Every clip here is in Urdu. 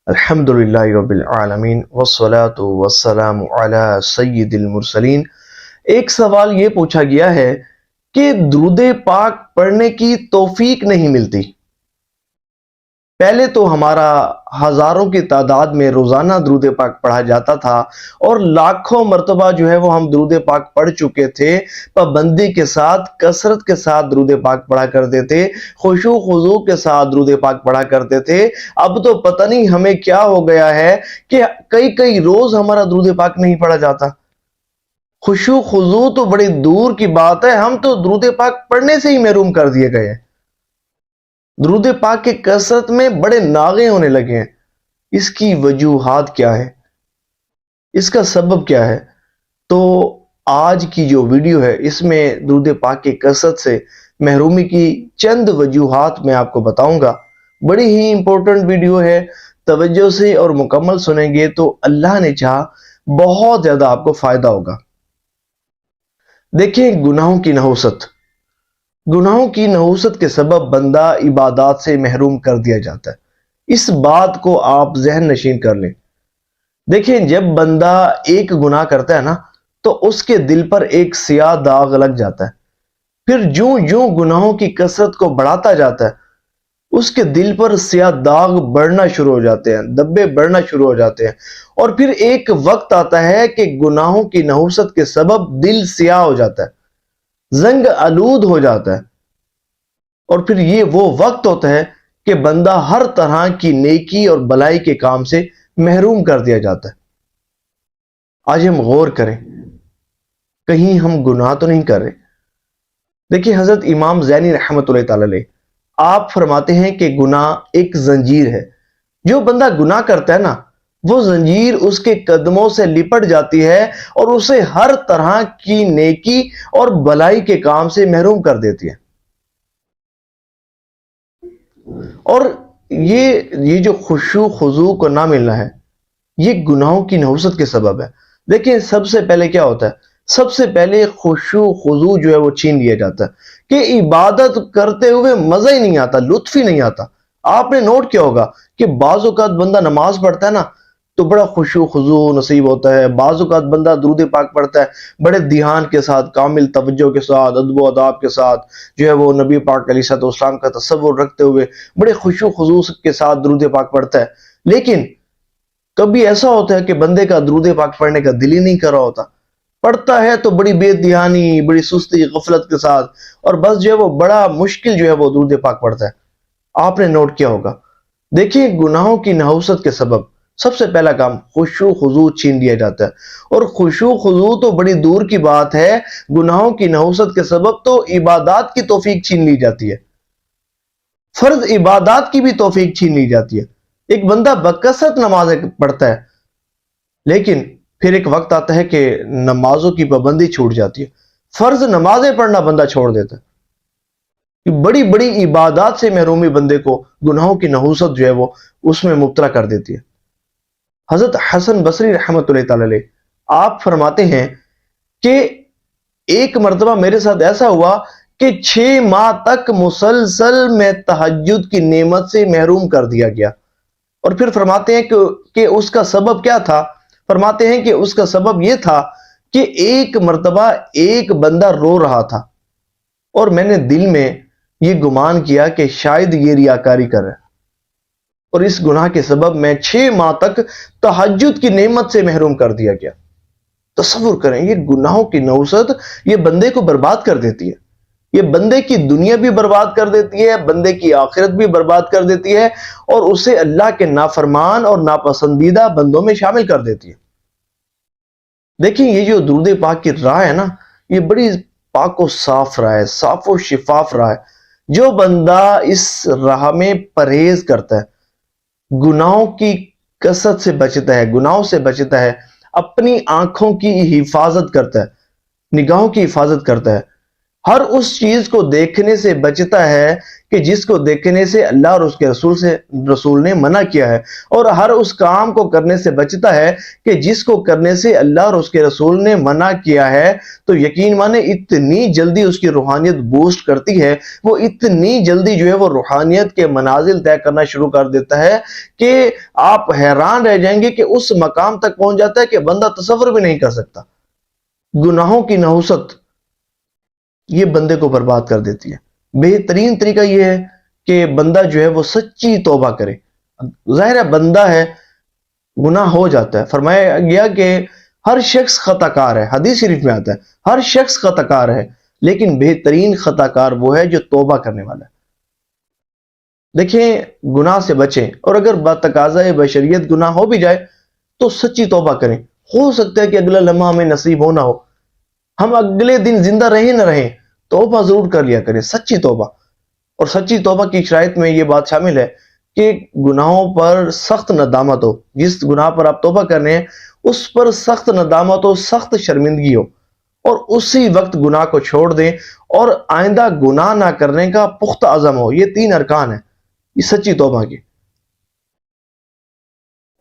الحمدللہ رب العالمین والصلاة والسلام علی سید المرسلین۔ ایک سوال یہ پوچھا گیا ہے کہ درود پاک پڑھنے کی توفیق نہیں ملتی۔ پہلے تو ہمارا ہزاروں کی تعداد میں روزانہ درود پاک پڑھا جاتا تھا اور لاکھوں مرتبہ وہ ہم درود پاک پڑھ چکے تھے، پابندی کے ساتھ، کثرت کے ساتھ درود پاک پڑھا کرتے تھے، خشوع و خضوع کے ساتھ درود پاک پڑھا کرتے تھے۔ اب تو پتہ نہیں ہمیں کیا ہو گیا ہے کہ کئی روز ہمارا درود پاک نہیں پڑھا جاتا۔ خشوع و خضوع تو بڑی دور کی بات ہے، ہم تو درود پاک پڑھنے سے ہی محروم کر دیے گئے ہیں۔ درود پاک کے کثرت میں بڑے ناغے ہونے لگے ہیں۔ اس کی وجوہات کیا ہے، اس کا سبب کیا ہے؟ تو آج کی جو ویڈیو ہے اس میں درود پاک کی کثرت سے محرومی کی چند وجوہات میں آپ کو بتاؤں گا۔ بڑی ہی امپورٹنٹ ویڈیو ہے، توجہ سے اور مکمل سنیں گے تو اللہ نے چاہا بہت زیادہ آپ کو فائدہ ہوگا۔ دیکھیں، گناہوں کی نحوست، گناہوں کی نحوست کے سبب بندہ عبادات سے محروم کر دیا جاتا ہے۔ اس بات کو آپ ذہن نشین کر لیں۔ دیکھیں، جب بندہ ایک گناہ کرتا ہے نا تو اس کے دل پر ایک سیاہ داغ لگ جاتا ہے۔ پھر جوں گناہوں کی کثرت کو بڑھاتا جاتا ہے، اس کے دل پر سیاہ داغ بڑھنا شروع ہو جاتے ہیں، دبے بڑھنا شروع ہو جاتے ہیں، اور پھر ایک وقت آتا ہے کہ گناہوں کی نحوست کے سبب دل سیاہ ہو جاتا ہے، زنگ آلود ہو جاتا ہے، اور پھر یہ وہ وقت ہوتا ہے کہ بندہ ہر طرح کی نیکی اور بلائی کے کام سے محروم کر دیا جاتا ہے۔ آج ہم غور کریں، کہیں ہم گناہ تو نہیں کر رہے؟ دیکھیں، حضرت امام زینی رحمۃ اللہ تعالی علیہ آپ فرماتے ہیں کہ گناہ ایک زنجیر ہے۔ جو بندہ گناہ کرتا ہے نا، وہ زنجیر اس کے قدموں سے لپٹ جاتی ہے اور اسے ہر طرح کی نیکی اور بلائی کے کام سے محروم کر دیتی ہے۔ اور یہ جو خشوع خضوع کو نہ ملنا ہے، یہ گناہوں کی نحوست کے سبب ہے۔ دیکھیں، سب سے پہلے کیا ہوتا ہے؟ سب سے پہلے خشوع خضوع وہ چھین لیا جاتا ہے کہ عبادت کرتے ہوئے مزہ ہی نہیں آتا، لطف ہی نہیں آتا۔ آپ نے نوٹ کیا ہوگا کہ بعض اوقات بندہ نماز پڑھتا ہے نا تو بڑا خشوع خضوع نصیب ہوتا ہے، بعض اوقات بندہ درود پاک پڑھتا ہے بڑے دھیان کے ساتھ، کامل توجہ کے ساتھ، ادب و اداب کے ساتھ، وہ نبی پاک علیہ السلام کا تصور رکھتے ہوئے بڑے خشوع خضوع کے ساتھ درود پاک پڑھتا ہے۔ لیکن کبھی ایسا ہوتا ہے کہ بندے کا درود پاک پڑھنے کا دل ہی نہیں کر رہا ہوتا، پڑھتا ہے تو بڑی بے دھیانی، بڑی سستی، غفلت کے ساتھ، اور بس وہ بڑا مشکل وہ درود پاک پڑھتا ہے۔ آپ نے نوٹ کیا ہوگا۔ دیکھیں، گناہوں کی نحوست کے سبب سب سے پہلا کام خشوع خضوع چھین لیا جاتا ہے، اور خشوع خضوع تو بڑی دور کی بات ہے، گناہوں کی نحوست کے سبب تو عبادات کی توفیق چھین لی جاتی ہے، فرض عبادات کی بھی توفیق چھین لی جاتی ہے۔ ایک بندہ بکثرت نمازیں پڑھتا ہے، لیکن پھر ایک وقت آتا ہے کہ نمازوں کی پابندی چھوٹ جاتی ہے، فرض نمازیں پڑھنا بندہ چھوڑ دیتا ہے۔ بڑی بڑی عبادات سے محرومی بندے کو گناہوں کی نحوست وہ اس میں مبتلا کر دیتی ہے۔ حضرت حسن بصری رحمۃ اللہ تعالی علیہ آپ فرماتے ہیں کہ ایک مرتبہ میرے ساتھ ایسا ہوا کہ 6 ماہ تک مسلسل میں تہجد کی نعمت سے محروم کر دیا گیا، اور پھر فرماتے ہیں کہ اس کا سبب کیا تھا؟ فرماتے ہیں کہ اس کا سبب یہ تھا کہ ایک مرتبہ ایک بندہ رو رہا تھا، اور میں نے دل میں یہ گمان کیا کہ شاید یہ ریاکاری کر رہا ہے، اور اس گناہ کے سبب میں 6 ماہ تک تہجد کی نعمت سے محروم کر دیا گیا۔ تصور کریں، یہ گناہوں کی نحوست یہ بندے کو برباد کر دیتی ہے، یہ بندے کی دنیا بھی برباد کر دیتی ہے، بندے کی آخرت بھی برباد کر دیتی ہے، اور اسے اللہ کے نافرمان اور ناپسندیدہ بندوں میں شامل کر دیتی ہے۔ دیکھیں، یہ جو درود پاک کی راہ ہے نا، یہ بڑی پاک و صاف راہ ہے، صاف و شفاف راہ ہے۔ جو بندہ اس راہ میں پرہیز کرتا ہے، گناہوں کی کثرت سے بچتا ہے، گناہوں سے بچتا ہے، اپنی آنکھوں کی حفاظت کرتا ہے، نگاہوں کی حفاظت کرتا ہے، ہر اس چیز کو دیکھنے سے بچتا ہے کہ جس کو دیکھنے سے اللہ اور اس کے رسول نے منع کیا ہے، اور ہر اس کام کو کرنے سے بچتا ہے کہ جس کو کرنے سے اللہ اور اس کے رسول نے منع کیا ہے۔ تو یقین مانے اتنی جلدی اس کی روحانیت بوسٹ کرتی ہے، وہ اتنی جلدی جو ہے وہ روحانیت کے منازل طے کرنا شروع کر دیتا ہے کہ آپ حیران رہ جائیں گے کہ اس مقام تک پہنچ جاتا ہے کہ بندہ تصور بھی نہیں کر سکتا۔ گناہوں کی نحوست یہ بندے کو برباد کر دیتی ہے۔ بہترین طریقہ یہ ہے کہ بندہ جو ہے وہ سچی توبہ کرے۔ ظاہر ہے بندہ ہے، گناہ ہو جاتا ہے، فرمایا گیا کہ ہر شخص خطا کار ہے، حدیث شریف میں آتا ہے ہر شخص خطا کار ہے، لیکن بہترین خطا کار وہ ہے جو توبہ کرنے والا ہے۔ دیکھیں گناہ سے بچیں، اور اگر بتقاضۂ بشریت گناہ ہو بھی جائے تو سچی توبہ کریں۔ ہو سکتا ہے کہ اگلا لمحہ ہمیں نصیب ہو نہ ہو، ہم اگلے دن زندہ رہیں نہ رہیں، توبہ ضرور کر لیا کریں، سچی توبہ۔ اور سچی توبہ کی شرائط میں یہ بات شامل ہے کہ گناہوں پر سخت ندامت ہو، جس گناہ پر آپ توبہ کر رہے ہیں اس پر سخت ندامت ہو، سخت شرمندگی ہو، اور اسی وقت گناہ کو چھوڑ دیں اور آئندہ گناہ نہ کرنے کا پختہ عزم ہو۔ یہ 3 ارکان ہیں یہ سچی توبہ کی۔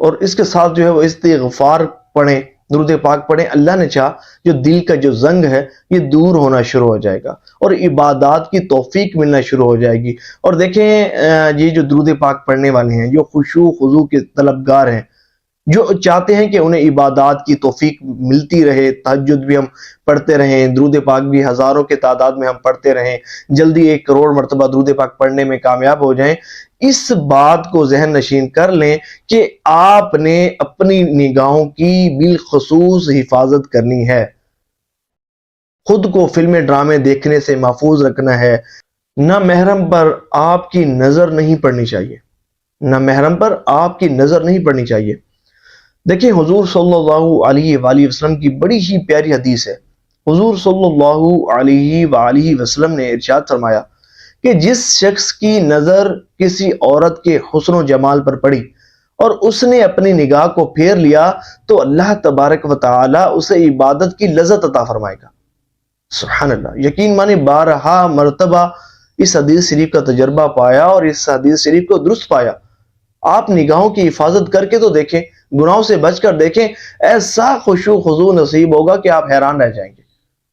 اور اس کے ساتھ جو ہے وہ استغفار پڑھیں، درود پاک پڑھیں۔ اللہ نے چاہا جو دل کا جو زنگ ہے یہ دور ہونا شروع ہو جائے گا اور عبادات کی توفیق ملنا شروع ہو جائے گی۔ اور دیکھیں یہ جو درود پاک پڑھنے والے ہیں، جو خشوع خضوع کے طلبگار ہیں، جو چاہتے ہیں کہ انہیں عبادات کی توفیق ملتی رہے، تہجد بھی ہم پڑھتے رہیں، درود پاک بھی ہزاروں کے تعداد میں ہم پڑھتے رہیں، جلدی 1 کروڑ مرتبہ درود پاک پڑھنے میں کامیاب ہو جائیں، اس بات کو ذہن نشین کر لیں کہ آپ نے اپنی نگاہوں کی بالخصوص حفاظت کرنی ہے، خود کو فلمیں ڈرامے دیکھنے سے محفوظ رکھنا ہے۔ نہ محرم پر آپ کی نظر نہیں پڑنی چاہیے، نہ محرم پر آپ کی نظر نہیں پڑنی چاہیے۔ دیکھیں حضور صلی اللہ علیہ وآلہ وسلم کی بڑی ہی پیاری حدیث ہے۔ حضور صلی اللہ علیہ وآلہ وسلم نے ارشاد فرمایا کہ جس شخص کی نظر کسی عورت کے حسن و جمال پر پڑی اور اس نے اپنی نگاہ کو پھیر لیا تو اللہ تبارک و تعالی اسے عبادت کی لذت عطا فرمائے گا۔ سبحان اللہ، یقین مانے بارہا مرتبہ اس حدیث شریف کا تجربہ پایا اور اس حدیث شریف کو درست پایا۔ آپ نگاہوں کی حفاظت کر کے تو دیکھیں، گناہوں سے بچ کر دیکھیں، ایسا خشوع خضوع نصیب ہوگا کہ آپ حیران رہ جائیں گے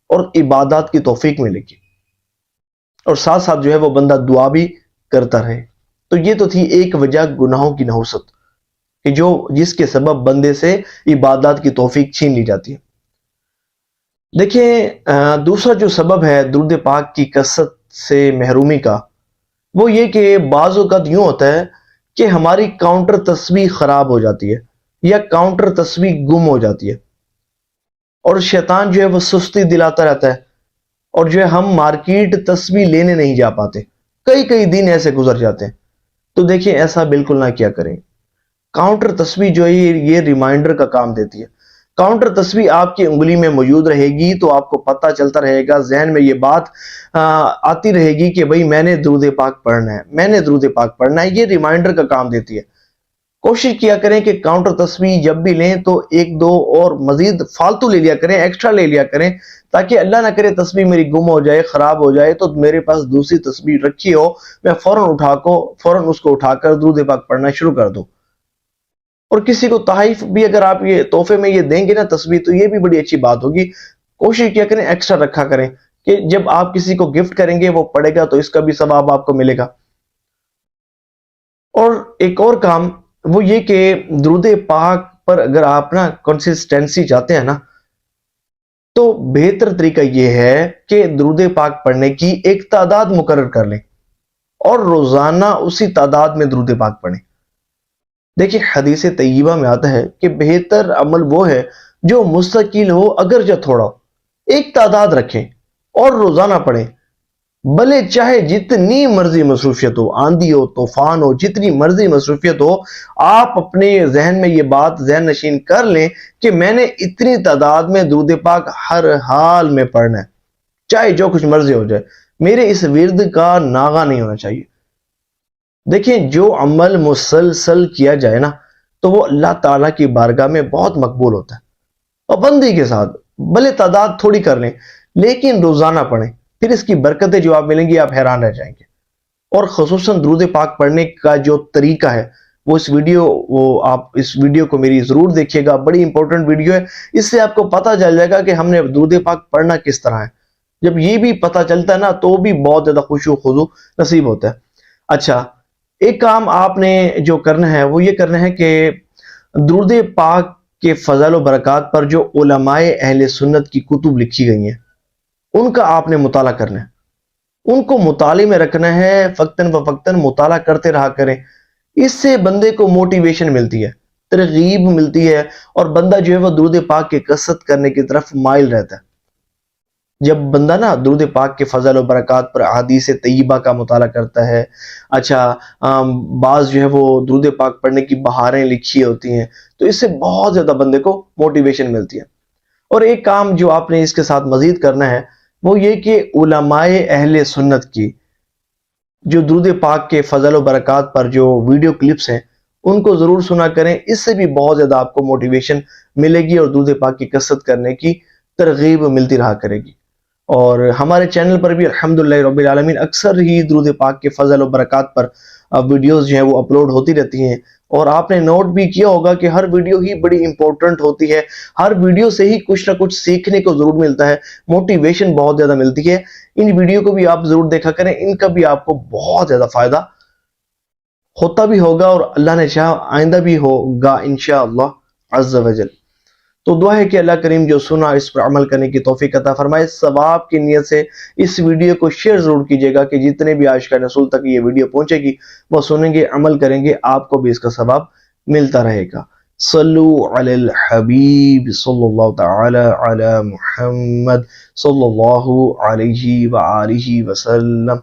اور عبادات کی توفیق ملے گی، اور ساتھ ساتھ جو ہے وہ بندہ دعا بھی کرتا رہے۔ تو یہ تو تھی ایک وجہ گناہوں کی نحوست کہ جس کے سبب بندے سے عبادات کی توفیق چھین لی جاتی ہے۔ دیکھیں دوسرا جو سبب ہے درود پاک کی کثرت سے محرومی کا، وہ یہ کہ بعض اوقات یوں ہوتا ہے کہ ہماری کاؤنٹر تسبیح خراب ہو جاتی ہے یا کاؤنٹر تسبیح گم ہو جاتی ہے، اور شیطان جو ہے وہ سستی دلاتا رہتا ہے، اور جو ہے ہم مارکیٹ تسبیح لینے نہیں جا پاتے، کئی دن ایسے گزر جاتے ہیں۔ تو دیکھیں ایسا بالکل نہ کیا کریں۔ کاؤنٹر تسبیح جو ہے یہ ریمائنڈر کا کام دیتی ہے۔ کاؤنٹر تسبیح آپ کی انگلی میں موجود رہے گی تو آپ کو پتہ چلتا رہے گا، ذہن میں یہ بات آتی رہے گی کہ بھئی میں نے درود پاک پڑھنا ہے، میں نے درود پاک پڑھنا ہے۔ یہ ریمائنڈر کا کام دیتی ہے۔ کوشش کیا کریں کہ کاؤنٹر تسبیح جب بھی لیں تو 1-2 اور مزید فالتو لے لیا کریں، ایکسٹرا لے لیا کریں، تاکہ اللہ نہ کرے تسبیح میری گم ہو جائے، خراب ہو جائے تو میرے پاس دوسری تسبیح رکھی ہو، میں فوراً اس کو اٹھا کر درود پاک پڑھنا شروع کر دوں۔ اور کسی کو تحائف بھی اگر آپ یہ تحفے میں یہ دیں گے نا تسبیح، تو یہ بھی بڑی اچھی بات ہوگی۔ کوشش کیا کریں ایکسٹرا رکھا کریں کہ جب آپ کسی کو گفٹ کریں گے وہ پڑھے گا تو اس کا بھی ثواب آپ کو ملے گا۔ اور ایک اور کام وہ یہ کہ درود پاک پر اگر آپ نا کنسسٹنسی چاہتے ہیں نا، تو بہتر طریقہ یہ ہے کہ درود پاک پڑھنے کی ایک تعداد مقرر کر لیں اور روزانہ اسی تعداد میں درود پاک پڑھیں۔ دیکھیں حدیث طیبہ میں آتا ہے کہ بہتر عمل وہ ہے جو مستقل ہو اگرچہ تھوڑا ہو، ایک تعداد رکھیں اور روزانہ پڑھیں، بھلے چاہے جتنی مرضی مصروفیت ہو، آندھی ہو، طوفان ہو، جتنی مرضی مصروفیت ہو، آپ اپنے ذہن میں یہ بات ذہن نشین کر لیں کہ میں نے اتنی تعداد میں درود پاک ہر حال میں پڑھنا ہے، چاہے جو کچھ مرضی ہو جائے، میرے اس ورد کا ناغہ نہیں ہونا چاہیے۔ دیکھیں جو عمل مسلسل کیا جائے نا تو وہ اللہ تعالیٰ کی بارگاہ میں بہت مقبول ہوتا ہے، پابندی کے ساتھ، بھلے تعداد تھوڑی کر لیں لیکن روزانہ پڑھیں۔ پھر اس کی برکتیں جو آپ ملیں گی آپ حیران رہ جائیں گے. اور خصوصاً درود پاک پڑھنے کا جو طریقہ ہے وہ آپ اس ویڈیو کو میری ضرور دیکھیے گا. بڑی امپورٹنٹ ویڈیو ہے. اس سے آپ کو پتہ چل جائے گا کہ ہم نے درود پاک پڑھنا کس طرح ہے. جب یہ بھی پتہ چلتا ہے نا تو بھی بہت زیادہ خشوع و خضوع نصیب ہوتا ہے. اچھا، ایک کام آپ نے جو کرنا ہے وہ یہ کرنا ہے کہ درود پاک کے فضل و برکات پر جو علماء اہل سنت کی کتب لکھی گئی ہیں ان کا آپ نے مطالعہ کرنا ہے. ان کو مطالعے میں رکھنا ہے، فقتاً فوقتاً مطالعہ کرتے رہا کریں. اس سے بندے کو موٹیویشن ملتی ہے، ترغیب ملتی ہے، اور بندہ جو ہے وہ درود پاک کی کثرت کرنے کی طرف مائل رہتا ہے. جب بندہ نا درود پاک کے فضل و برکات پر احادیث طیبہ کا مطالعہ کرتا ہے، اچھا بعض جو ہے وہ درود پاک پڑھنے کی بہاریں لکھی ہوتی ہیں، تو اس سے بہت زیادہ بندے کو موٹیویشن ملتی ہے. اور ایک کام جو آپ نے اس کے ساتھ مزید کرنا ہے وہ یہ کہ علماء اہل سنت کی جو درود پاک کے فضل و برکات پر جو ویڈیو کلپس ہیں ان کو ضرور سنا کریں. اس سے بھی بہت زیادہ آپ کو موٹیویشن ملے گی اور درود پاک کی کثرت کرنے کی ترغیب ملتی رہا کرے گی. اور ہمارے چینل پر بھی الحمدللہ رب العالمین اکثر ہی درود پاک کے فضل و برکات پر ویڈیوز جو ہیں وہ اپلوڈ ہوتی رہتی ہیں. اور آپ نے نوٹ بھی کیا ہوگا کہ ہر ویڈیو ہی بڑی امپورٹنٹ ہوتی ہے. ہر ویڈیو سے ہی کچھ نہ کچھ سیکھنے کو ضرور ملتا ہے، موٹیویشن بہت زیادہ ملتی ہے. ان ویڈیو کو بھی آپ ضرور دیکھا کریں، ان کا بھی آپ کو بہت زیادہ فائدہ ہوتا بھی ہوگا اور اللہ نے چاہا آئندہ بھی ہوگا انشاءاللہ عز و جل. تو دعا ہے کہ اللہ کریم جو سنا اس پر عمل کرنے کی توفیق عطا فرمائے. ثواب کی نیت سے اس ویڈیو کو شیئر ضرور کیجیے گا کہ جتنے بھی عاشقان رسول تک یہ ویڈیو پہنچے گی وہ سنیں گے، عمل کریں گے، آپ کو بھی اس کا ثواب ملتا رہے گا. صلو علی الحبیب صلی اللہ تعالی علی محمد صلی اللہ علیہ وآلہ وسلم.